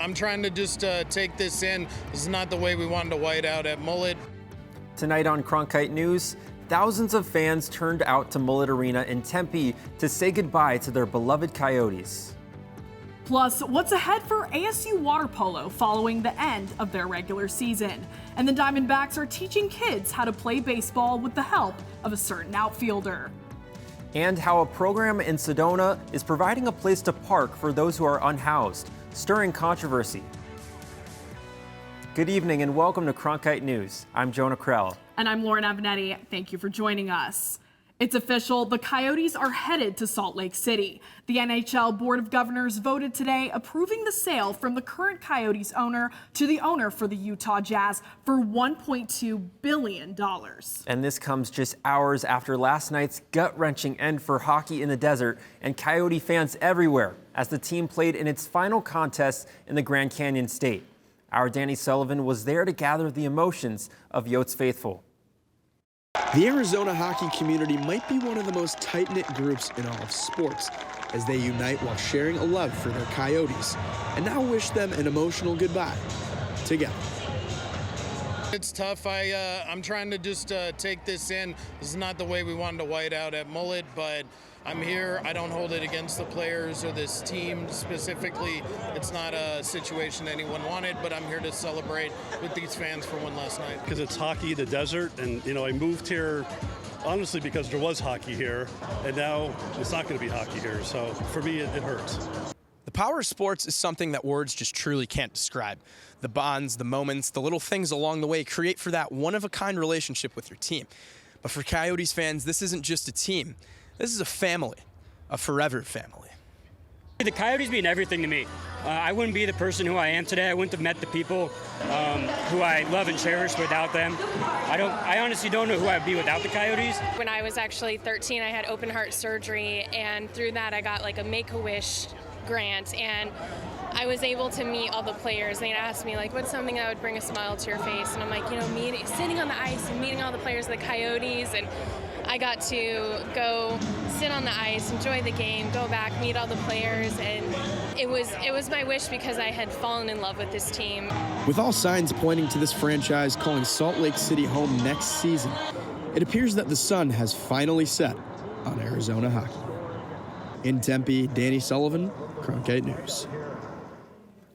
I'm trying to just take this in. This is not the way we wanted to white out at Mullet. Tonight on Cronkite News, thousands of fans turned out to Mullet Arena in Tempe to say goodbye to their beloved Coyotes. Plus, what's ahead for ASU water polo following the end of their regular season? And the Diamondbacks are teaching kids how to play baseball with the help of a certain outfielder. And how a program in Sedona is providing a place to park for those who are unhoused, stirring controversy. Good evening and welcome to Cronkite News. I'm Jonah Krell. And I'm Lauren Avenetti. Thank you for joining us. It's official, the Coyotes are headed to Salt Lake City. The NHL Board of Governors voted today approving the sale from the current Coyotes owner to the owner for the Utah Jazz for $1.2 billion. And this comes just hours after last night's gut-wrenching end for hockey in the desert and Coyote fans everywhere as the team played in its final contest in the Grand Canyon State. Our Danny Sullivan was there to gather the emotions of Yotes faithful. The Arizona hockey community might be one of the most tight-knit groups in all of sports as they unite while sharing a love for their Coyotes and now wish them an emotional goodbye together. It's tough. I'm trying to just take this in. This is not the way we wanted to white out at Mullet, but I'm here. I don't hold it against the players or this team specifically. It's not a situation anyone wanted, but I'm here to celebrate with these fans for one last night. Because it's hockey, the desert, and I moved here honestly because there was hockey here, and now it's not going to be hockey here. So for me, it hurts. The power of sports is something that words just truly can't describe. The bonds, the moments, the little things along the way create for that one-of-a-kind relationship with your team. But for Coyotes fans, this isn't just a team. This is a family, a forever family. The Coyotes mean everything to me. I wouldn't be the person who I am today. I wouldn't have met the people who I love and cherish without them. I honestly don't know who I'd be without the Coyotes. When I was actually 13, I had open heart surgery, and through that I got like a Make-A-Wish grant, and I was able to meet all the players. They'd ask me like, what's something that would bring a smile to your face? And I'm like, sitting on the ice and meeting all the players of the Coyotes, and I got to go sit on the ice, enjoy the game, go back, meet all the players, and it was my wish because I had fallen in love with this team. With all signs pointing to this franchise calling Salt Lake City home next season, it appears that the sun has finally set on Arizona hockey. In Tempe, Danny Sullivan, Cronkite News.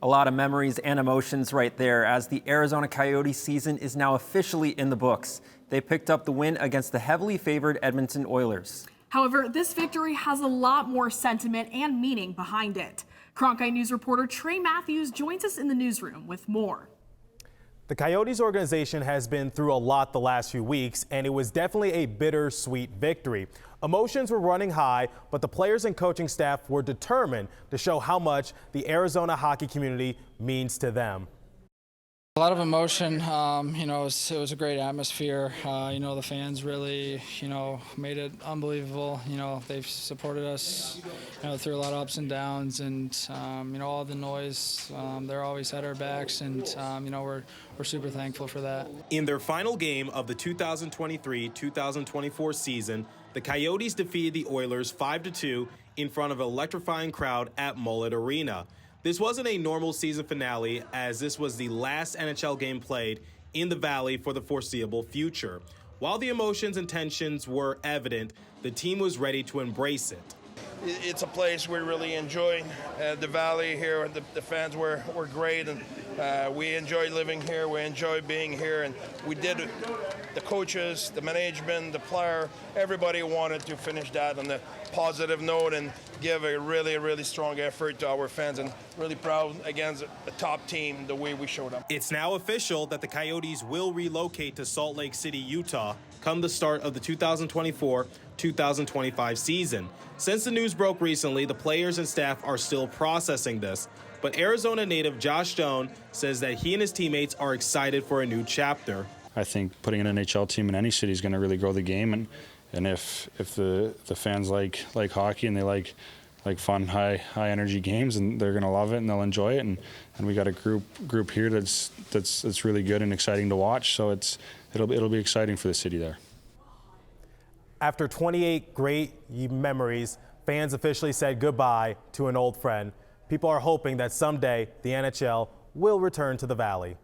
A lot of memories and emotions right there as the Arizona Coyotes season is now officially in the books. They picked up the win against the heavily favored Edmonton Oilers. However, this victory has a lot more sentiment and meaning behind it. Cronkite News reporter Trey Matthews joins us in the newsroom with more. The Coyotes organization has been through a lot the last few weeks, and it was definitely a bittersweet victory. Emotions were running high, but the players and coaching staff were determined to show how much the Arizona hockey community means to them. A lot of emotion, it was a great atmosphere. The fans really, made it unbelievable. They've supported us, through a lot of ups and downs, and, all the noise, they're always at our backs, and, we're super thankful for that. In their final game of the 2023-2024 season, the Coyotes defeated the Oilers 5-2 in front of an electrifying crowd at Mullet Arena. This wasn't a normal season finale, as this was the last NHL game played in the Valley for the foreseeable future. While the emotions and tensions were evident, the team was ready to embrace it. It's a place we really enjoy. The Valley here, the fans were great, and we enjoy living here. We enjoy being here, and we did. The coaches, the management, the player, everybody wanted to finish that on a positive note and give a really, really strong effort to our fans, and really proud against a top team the way we showed up. It's now official that the Coyotes will relocate to Salt Lake City, Utah, come the start of the 2024-2025 season. Since the news broke recently, the players and staff are still processing this, but Arizona native Josh Stone says that he and his teammates are excited for a new chapter. I think putting an NHL team in any city is going to really grow the game, and if the fans like hockey and they like fun high energy games, and they're going to love it and they'll enjoy it, and we got a group here that's really good and exciting to watch, so it'll be exciting for the city there. After 28 great memories, fans officially said goodbye to an old friend. people are hoping that someday the NHL will return to the Valley.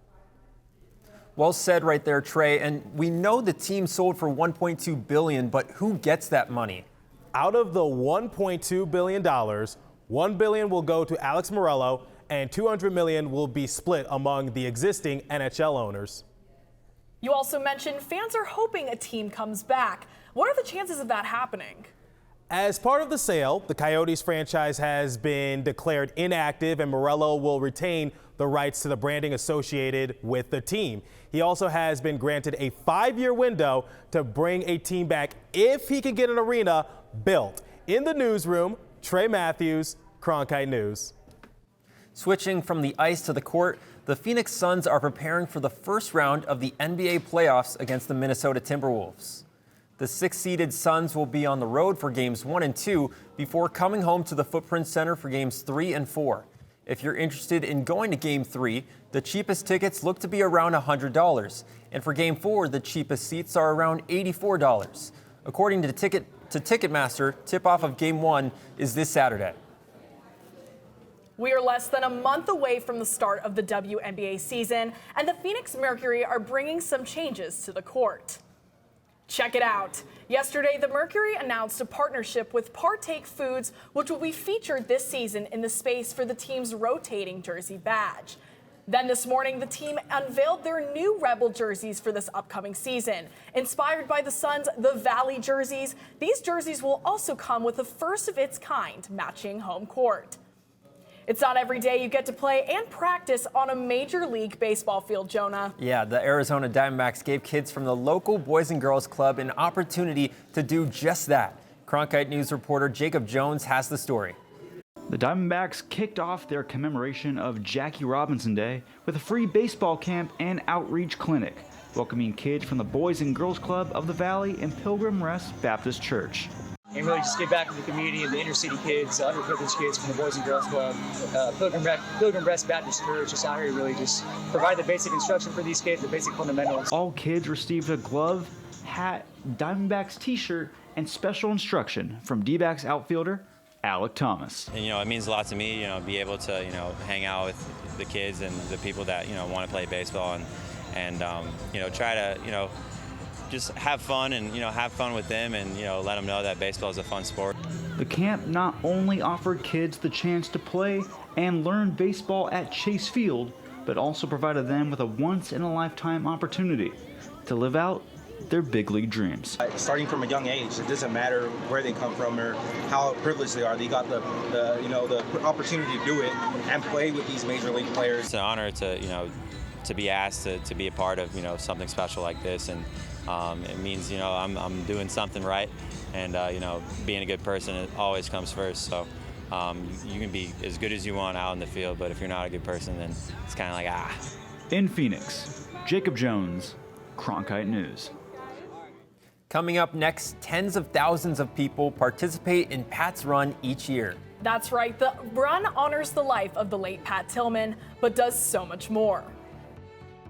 Well said right there, Trey. And we know the team sold for $1.2 billion, but who gets that money? Out of the $1.2 billion, $1 billion will go to Alex Morello and $200 million will be split among the existing NHL owners. You also mentioned fans are hoping a team comes back. What are the chances of that happening? As part of the sale, the Coyotes franchise has been declared inactive and Morello will retain the rights to the branding associated with the team. He also has been granted a 5-year window to bring a team back if he can get an arena built. In the newsroom, Trey Matthews, Cronkite News. Switching from the ice to the court, the Phoenix Suns are preparing for the first round of the NBA playoffs against the Minnesota Timberwolves. The 6-seeded Suns will be on the road for games 1 and 2 before coming home to the Footprint Center for games 3 and 4. If you're interested in going to game 3, the cheapest tickets look to be around $100. And for game 4, the cheapest seats are around $84. According to Ticketmaster, tip-off of game 1 is this Saturday. We are less than a month away from the start of the WNBA season, and the Phoenix Mercury are bringing some changes to the court. Check it out. Yesterday, the Mercury announced a partnership with Partake Foods, which will be featured this season in the space for the team's rotating jersey badge. Then this morning, the team unveiled their new Rebel jerseys for this upcoming season. Inspired by the Suns' The Valley jerseys, these jerseys will also come with a first-of-its-kind matching home court. It's not every day you get to play and practice on a Major League Baseball field, Jonah. Yeah, the Arizona Diamondbacks gave kids from the local Boys and Girls Club an opportunity to do just that. Cronkite News reporter Jacob Jones has the story. The Diamondbacks kicked off their commemoration of Jackie Robinson Day with a free baseball camp and outreach clinic, welcoming kids from the Boys and Girls Club of the Valley and Pilgrim Rest Baptist Church. And really just get back to the community and the inner city kids, the underprivileged kids from the Boys and Girls Club, Pilgrim Rest Baptist Church, just out here to really just provide the basic instruction for these kids, the basic fundamentals. All kids received a glove, hat, Diamondbacks t-shirt, and special instruction from D-backs outfielder Alec Thomas. And, it means a lot to me, be able to, hang out with the kids and the people that, want to play baseball and try to, just have fun and, have fun with them and, let them know that baseball is a fun sport. The camp not only offered kids the chance to play and learn baseball at Chase Field, but also provided them with a once-in-a-lifetime opportunity to live out their big league dreams. Starting from a young age, it doesn't matter where they come from or how privileged they are. They got the opportunity to do it and play with these major league players. It's an honor to be asked to be a part of something special like this, and it means I'm doing something right, and being a good person, it always comes first. So you can be as good as you want out in the field, but if you're not a good person, then it's kind of like In Phoenix, Jacob Jones, Cronkite News. Coming up next, tens of thousands of people participate in Pat's Run each year. That's right, the run honors the life of the late Pat Tillman, but does so much more.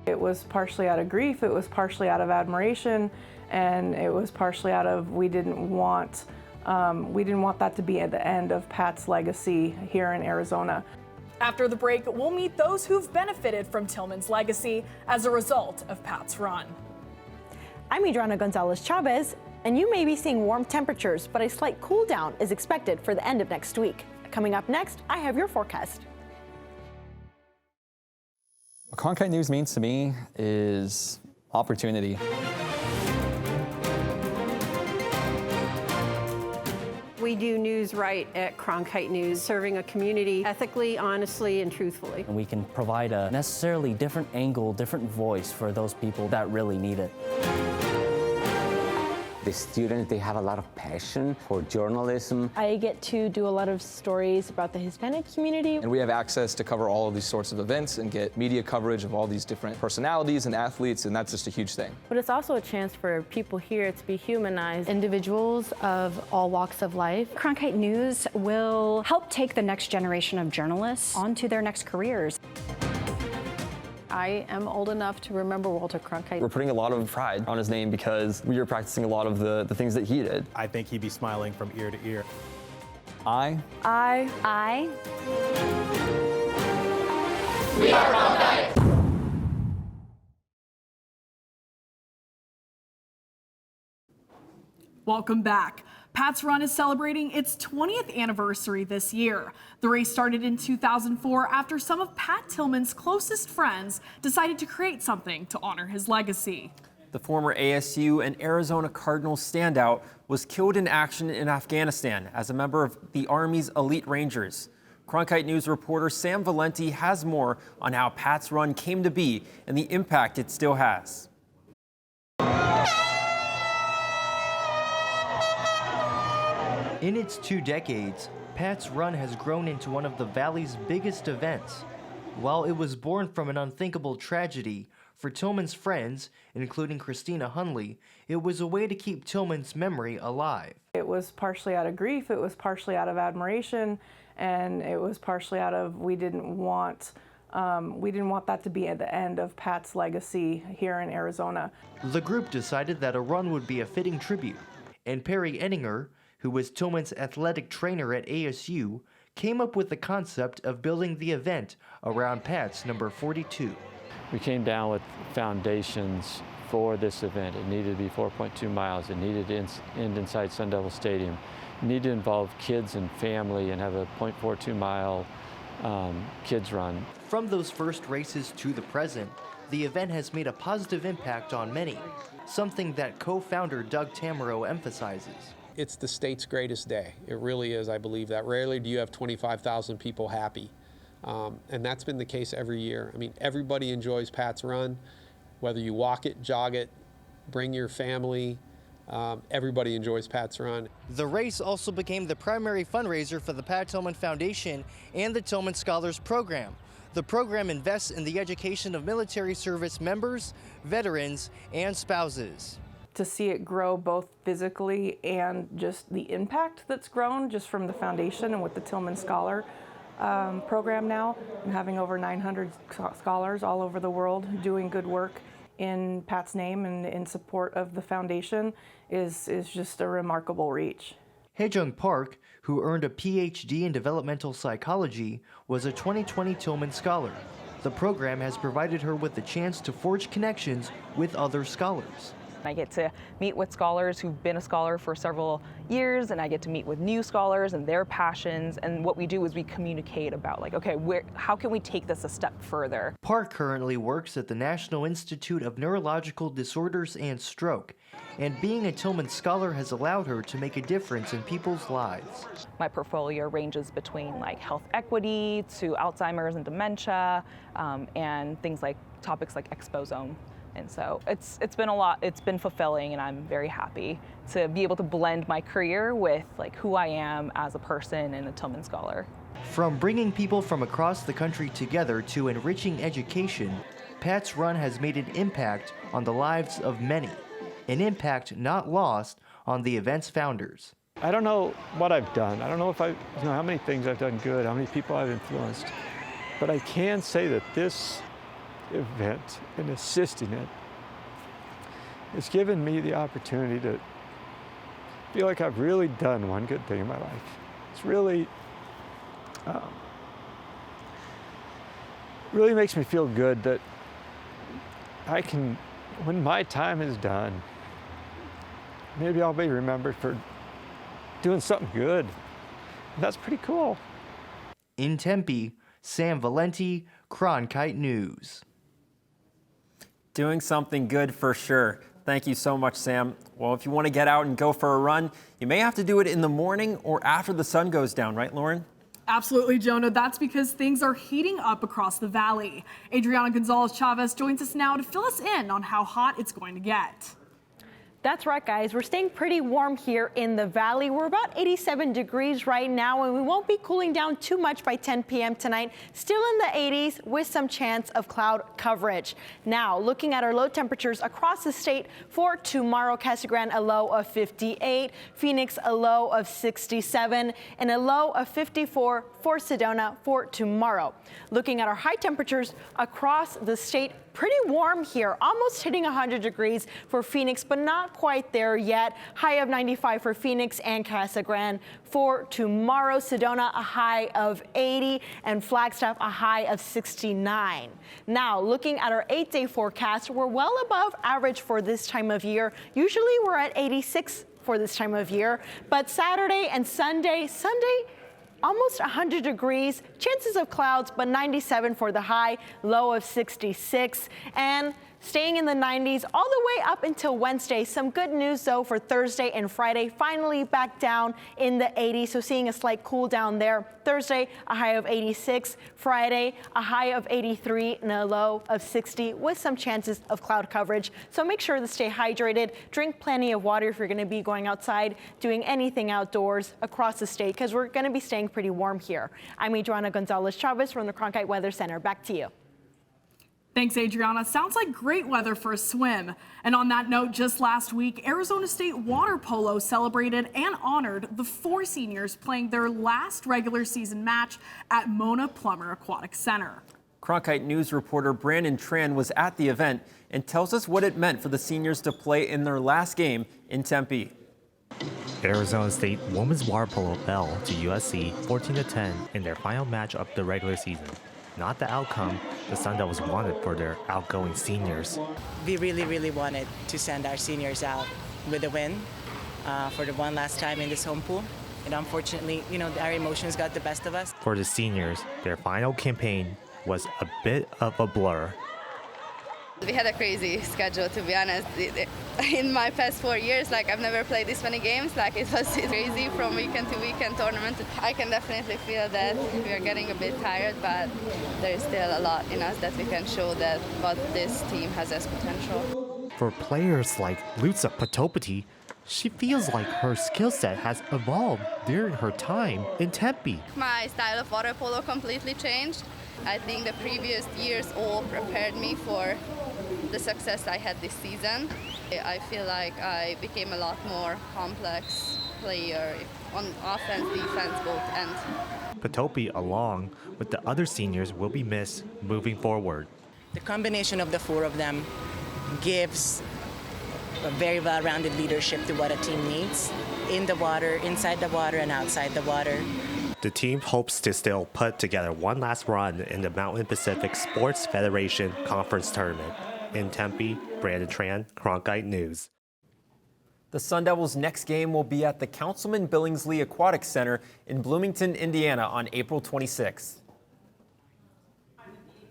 It was partially out of grief, it was partially out of admiration, and it was partially out of we didn't want that to be at the end of Pat's legacy here in Arizona. After the break, we'll meet those who've benefited from Tillman's legacy as a result of Pat's run. I'm Adriana Gonzalez Chavez, and you may be seeing warm temperatures, but a slight cool down is expected for the end of next week. Coming up next, I have your forecast. What Cronkite News means to me is opportunity. We do news right at Cronkite News, serving a community ethically, honestly, and truthfully. And we can provide a necessarily different angle, different voice for those people that really need it. The students, they have a lot of passion for journalism. I get to do a lot of stories about the Hispanic community. And we have access to cover all of these sorts of events and get media coverage of all these different personalities and athletes, and that's just a huge thing. But it's also a chance for people here to be humanized. Individuals of all walks of life. Cronkite News will help take the next generation of journalists onto their next careers. I am old enough to remember Walter Cronkite. We're putting a lot of pride on his name because we are practicing a lot of the things that he did. I think he'd be smiling from ear to ear. I. We are Coyotes. Welcome back. Pat's Run is celebrating its 20th anniversary this year. The race started in 2004 after some of Pat Tillman's closest friends decided to create something to honor his legacy. The former ASU and Arizona Cardinals standout was killed in action in Afghanistan as a member of the Army's elite Rangers. Cronkite News reporter Sam Valenti has more on how Pat's Run came to be and the impact it still has. In its 2 decades, Pat's Run has grown into one of the Valley's biggest events. While it was born from an unthinkable tragedy, for Tillman's friends, including Christina Hunley, it was a way to keep Tillman's memory alive. It was partially out of grief, it was partially out of admiration, and it was partially out of we didn't want that to be at the end of Pat's legacy here in Arizona. The group decided that a run would be a fitting tribute, and Perry Enninger, who was Tillman's athletic trainer at ASU, came up with the concept of building the event around Pat's number 42. We came down with foundations for this event. It needed to be 4.2 miles. It needed to end inside Sun Devil Stadium. It needed to involve kids and family and have a 0.42 mile kids run. From those first races to the present, the event has made a positive impact on many, something that co-founder Doug Tamaro emphasizes. It's the state's greatest day. It really is, I believe that. Rarely do you have 25,000 people happy. And that's been the case every year. I mean, everybody enjoys Pat's Run, whether you walk it, jog it, bring your family, everybody enjoys Pat's Run. The race also became the primary fundraiser for the Pat Tillman Foundation and the Tillman Scholars Program. The program invests in the education of military service members, veterans, and spouses. To see it grow both physically and just the impact that's grown just from the foundation and with the Tillman Scholar program now, and having over 900 scholars all over the world doing good work in Pat's name and in support of the foundation is just a remarkable reach. Hejung Park, who earned a PhD in developmental psychology, was a 2020 Tillman Scholar. The program has provided her with the chance to forge connections with other scholars. I get to meet with scholars who've been a scholar for several years, and I get to meet with new scholars and their passions. And what we do is we communicate about, like, okay, how can we take this a step further? Park currently works at the National Institute of Neurological Disorders and Stroke, and being a Tillman Scholar has allowed her to make a difference in people's lives. My portfolio ranges between like health equity to Alzheimer's and dementia, and things like topics like exposome. And so it's been a lot, it's been fulfilling, and I'm very happy to be able to blend my career with like who I am as a person and a Tillman Scholar. From bringing people from across the country together to enriching education, Pat's Run has made an impact on the lives of many, an impact not lost on the event's founders. I don't know what I've done. I don't know if how many things I've done good, how many people I've influenced, but I can say that this event and assisting it has given me the opportunity to feel like I've really done one good thing in my life. It's really really makes me feel good that I can, when my time is done, maybe I'll be remembered for doing something good. And that's pretty cool. In Tempe, Sam Valenti, Cronkite News. Doing something good for sure. Thank you so much, Sam. Well, if you want to get out and go for a run, you may have to do it in the morning or after the sun goes down, right, Lauren? Absolutely, Jonah. That's because things are heating up across the valley. Adriana Gonzalez-Chavez joins us now to fill us in on how hot it's going to get. That's right, guys. We're staying pretty warm here in the valley. We're about 87 degrees right now, and we won't be cooling down too much by 10 p.m. tonight. Still in the 80s with some chance of cloud coverage. Now, looking at our low temperatures across the state for tomorrow, Casa Grande a low of 58, Phoenix a low of 67, and a low of 54 for Sedona for tomorrow. Looking at our high temperatures across the state, pretty warm here, almost hitting 100 degrees for Phoenix, but not not quite there yet. High of 95 for Phoenix and Casa Grande. For tomorrow, Sedona a high of 80 and Flagstaff a high of 69. Now, looking at our 8-day forecast, we're well above average for this time of year. Usually we're at 86 for this time of year, but Saturday and Sunday, almost 100 degrees, chances of clouds, but 97 for the high, low of 66, and staying in the 90s all the way up until Wednesday. Some good news, though, for Thursday and Friday, finally back down in the 80s, so seeing a slight cool down there. Thursday, a high of 86. Friday, a high of 83 and a low of 60 with some chances of cloud coverage. So make sure to stay hydrated. Drink plenty of water if you're going to be going outside, doing anything outdoors across the state, because we're going to be staying pretty warm here. I'm Adriana Gonzalez-Chavez from the Cronkite Weather Center. Back to you. Thanks, Adriana. Sounds like great weather for a swim. And on that note, just last week, Arizona State Water Polo celebrated and honored the 4 seniors playing their last regular season match at Mona Plummer Aquatic Center. Cronkite News reporter Brandon Tran was at the event and tells us what it meant for the seniors to play in their last game in Tempe. Arizona State women's water polo fell to USC 14-10 in their final match of the regular season. Not the outcome the Sun Devils wanted for their outgoing seniors. We really wanted to send our seniors out with a win for the one last time in this home pool. And unfortunately, our emotions got the best of us. For the seniors, their final campaign was a bit of a blur. We had a crazy schedule, to be honest. In my past 4 years, I've never played this many games. It was crazy from weekend to weekend tournament. I can definitely feel that we are getting a bit tired, but there's still a lot in us that we can show that what this team has as potential. For players like Lutza Potopati, she feels like her skill set has evolved during her time in Tempe. My style of water polo completely changed. I think the previous years all prepared me for the success I had this season. I feel like I became a lot more complex player on offense, defense, both ends. Potopi, along with the other seniors, will be missed moving forward. The combination of the 4 of them gives a very well-rounded leadership to what a team needs in the water, inside the water, and outside the water. The team hopes to still put together one last run in the Mountain Pacific Sports Federation Conference Tournament. In Tempe, Brandon Tran, Cronkite News. The Sun Devils' next game will be at the Councilman Billingsley Aquatic Center in Bloomington, Indiana on April 26th.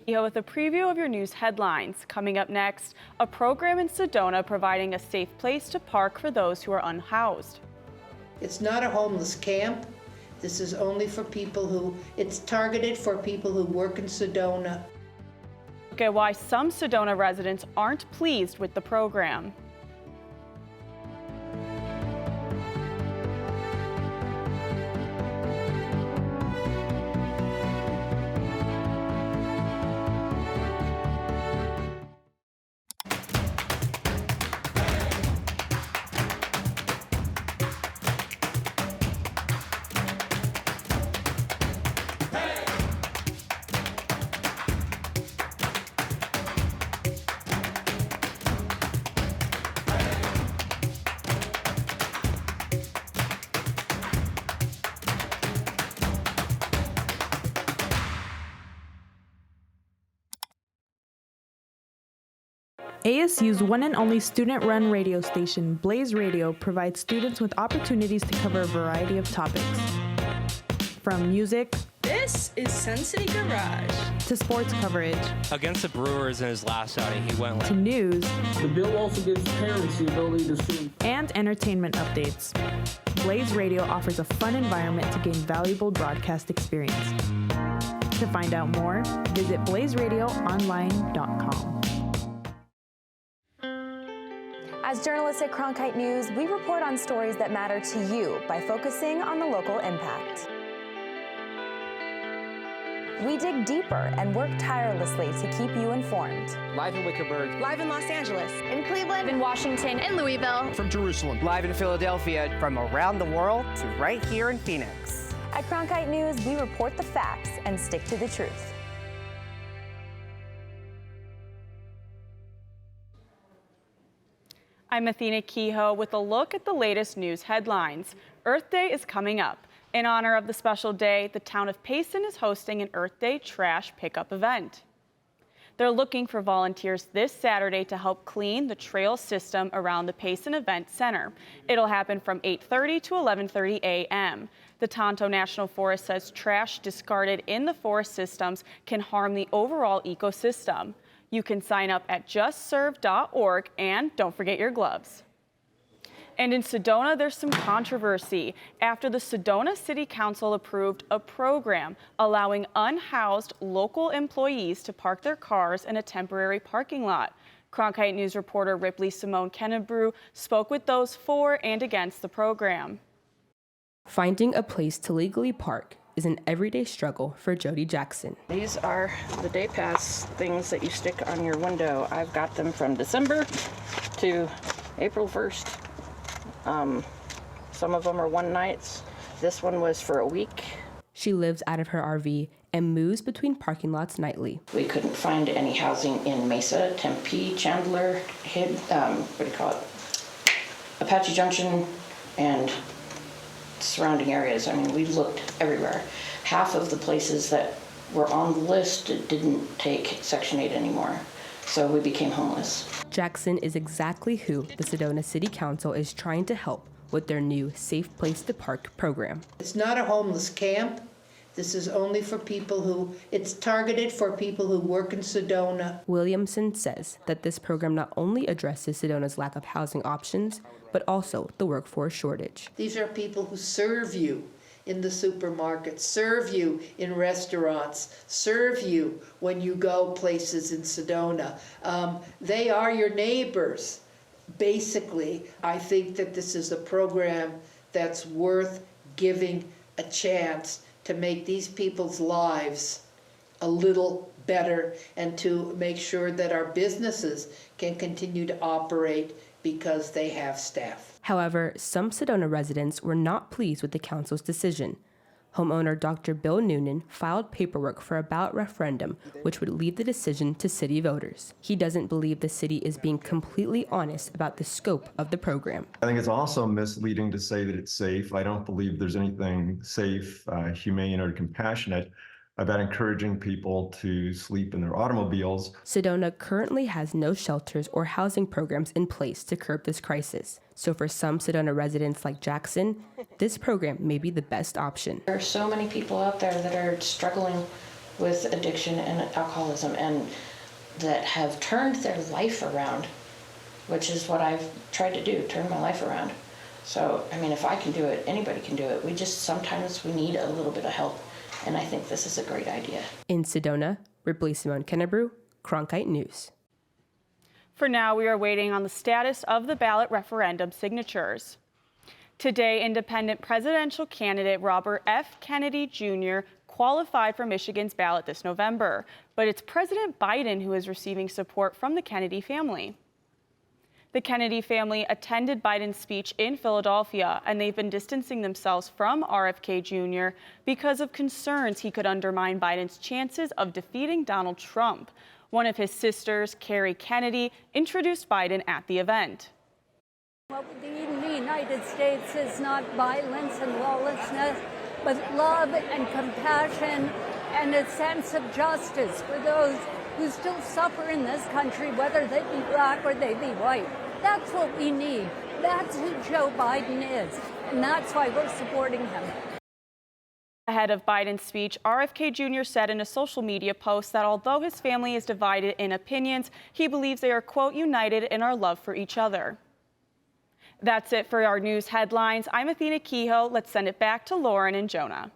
With a preview of your news headlines. Coming up next, a program in Sedona providing a safe place to park for those who are unhoused. It's not a homeless camp. This is only for people it's targeted for people who work in Sedona. Look at why some Sedona residents aren't pleased with the program. ASU's one and only student-run radio station, Blaze Radio, provides students with opportunities to cover a variety of topics. From music, this is Sun City Garage, to sports coverage. Against the Brewers in his last outing, he went to news. The bill also gives parents the ability to sue. And entertainment updates. Blaze Radio offers a fun environment to gain valuable broadcast experience. To find out more, visit blazeradioonline.com. As journalists at Cronkite News, we report on stories that matter to you by focusing on the local impact. We dig deeper and work tirelessly to keep you informed. Live in Wickerburg. Live in Los Angeles. In Cleveland. In Washington. In Louisville. From Jerusalem. Live in Philadelphia. From around the world to right here in Phoenix. At Cronkite News, we report the facts and stick to the truth. I'm Athena Kehoe with a look at the latest news headlines. Earth Day is coming up. In honor of the special day, the town of Payson is hosting an Earth Day trash pickup event. They're looking for volunteers this Saturday to help clean the trail system around the Payson Event Center. It'll happen from 8:30 to 11:30 a.m. The Tonto National Forest says trash discarded in the forest systems can harm the overall ecosystem. You can sign up at justserve.org and don't forget your gloves. And in Sedona, there's some controversy after the Sedona City Council approved a program allowing unhoused local employees to park their cars in a temporary parking lot. Cronkite News reporter Ripley Simone Kennebrew spoke with those for and against the program. Finding a place to legally park is an everyday struggle for Jody Jackson. These are the day pass things that you stick on your window. I've got them from December to April 1st. Some of them are one nights. This one was for a week. She lives out of her RV and moves between parking lots nightly. We couldn't find any housing in Mesa, Tempe, Chandler, Apache Junction, and surrounding areas. I mean, we looked everywhere. Half of the places that were on the list didn't take Section 8 anymore, so we became homeless. Jackson is exactly who the Sedona City Council is trying to help with their new Safe Place to Park program. It's not a homeless camp. This is only for people who, it's targeted for people who work in Sedona. Williamson says that this program not only addresses Sedona's lack of housing options, but also the workforce shortage. These are people who serve you in the supermarket, serve you in restaurants, serve you when you go places in Sedona. They are your neighbors. Basically, I think that this is a program that's worth giving a chance to make these people's lives a little better and to make sure that our businesses can continue to operate because they have staff. However, some Sedona residents were not pleased with the council's decision. Homeowner Dr. Bill Noonan filed paperwork for a ballot referendum, which would leave the decision to city voters. He doesn't believe the city is being completely honest about the scope of the program. I think it's also misleading to say that it's safe. I don't believe there's anything safe, humane, or compassionate about encouraging people to sleep in their automobiles. Sedona currently has no shelters or housing programs in place to curb this crisis. So for some Sedona residents like Jackson, this program may be the best option. There are so many people out there that are struggling with addiction and alcoholism and that have turned their life around, which is what I've tried to do, turn my life around. So, I mean, if I can do it, anybody can do it. Sometimes we need a little bit of help. And I think this is a great idea. In Sedona, Ripley Simone Kennebrew, Cronkite News. For now, we are waiting on the status of the ballot referendum signatures. Today, independent presidential candidate Robert F. Kennedy Jr. qualified for Michigan's ballot this November, but it's President Biden who is receiving support from the Kennedy family. The Kennedy family attended Biden's speech in Philadelphia, and they've been distancing themselves from RFK Jr. because of concerns he could undermine Biden's chances of defeating Donald Trump. One of his sisters, Carrie Kennedy, introduced Biden at the event. What we need in the United States is not violence and lawlessness, but love and compassion and a sense of justice for those who still suffer in this country, whether they be black or they be white. That's what we need. That's who Joe Biden is, and that's why we're supporting him. Ahead of Biden's speech, RFK Jr. said in a social media post that although his family is divided in opinions, he believes they are, quote, united in our love for each other. That's it for our news headlines. I'm Athena Kehoe. Let's send it back to Lauren and Jonah.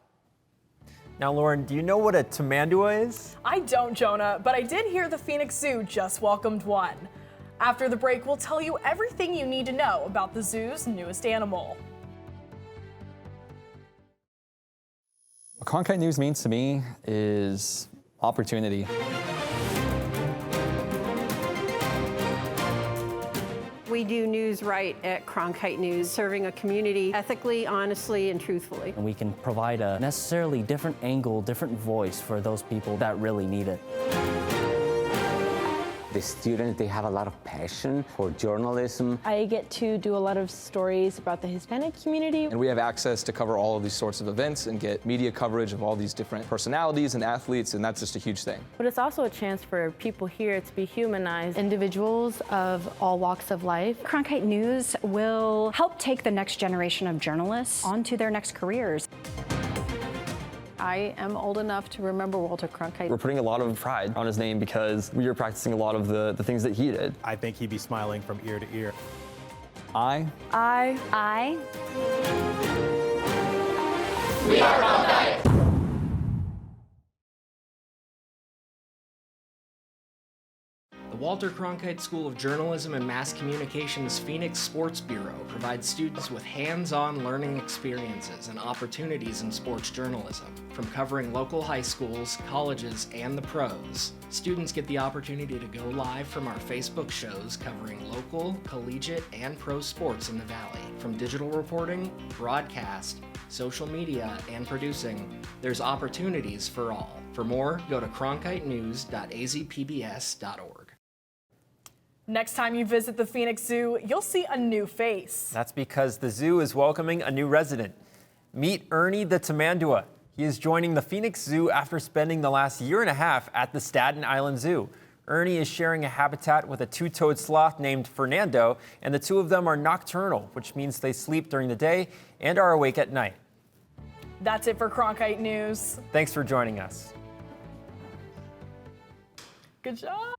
Now, Lauren, do you know what a tamandua is? I don't, Jonah, but I did hear the Phoenix Zoo just welcomed one. After the break, we'll tell you everything you need to know about the zoo's newest animal. What Cronkite News means to me is opportunity. We do news right at Cronkite News, serving a community ethically, honestly, and truthfully. And we can provide a necessarily different angle, different voice for those people that really need it. The students, they have a lot of passion for journalism. I get to do a lot of stories about the Hispanic community. And we have access to cover all of these sorts of events and get media coverage of all these different personalities and athletes, and that's just a huge thing. But it's also a chance for people here to be humanized. Individuals of all walks of life. Cronkite News will help take the next generation of journalists onto their next careers. I am old enough to remember Walter Cronkite. We're putting a lot of pride on his name because we are practicing a lot of the things that he did. I think he'd be smiling from ear to ear. I. We are Cronkite. The Walter Cronkite School of Journalism and Mass Communications Phoenix Sports Bureau provides students with hands-on learning experiences and opportunities in sports journalism. From covering local high schools, colleges, and the pros, students get the opportunity to go live from our Facebook shows covering local, collegiate, and pro sports in the Valley. From digital reporting, broadcast, social media, and producing, there's opportunities for all. For more, go to cronkitenews.azpbs.org. Next time you visit the Phoenix Zoo, you'll see a new face. That's because the zoo is welcoming a new resident. Meet Ernie the Tamandua. He is joining the Phoenix Zoo after spending the last year and a half at the Staten Island Zoo. Ernie is sharing a habitat with a two-toed sloth named Fernando, and the two of them are nocturnal, which means they sleep during the day and are awake at night. That's it for Cronkite News. Thanks for joining us. Good job.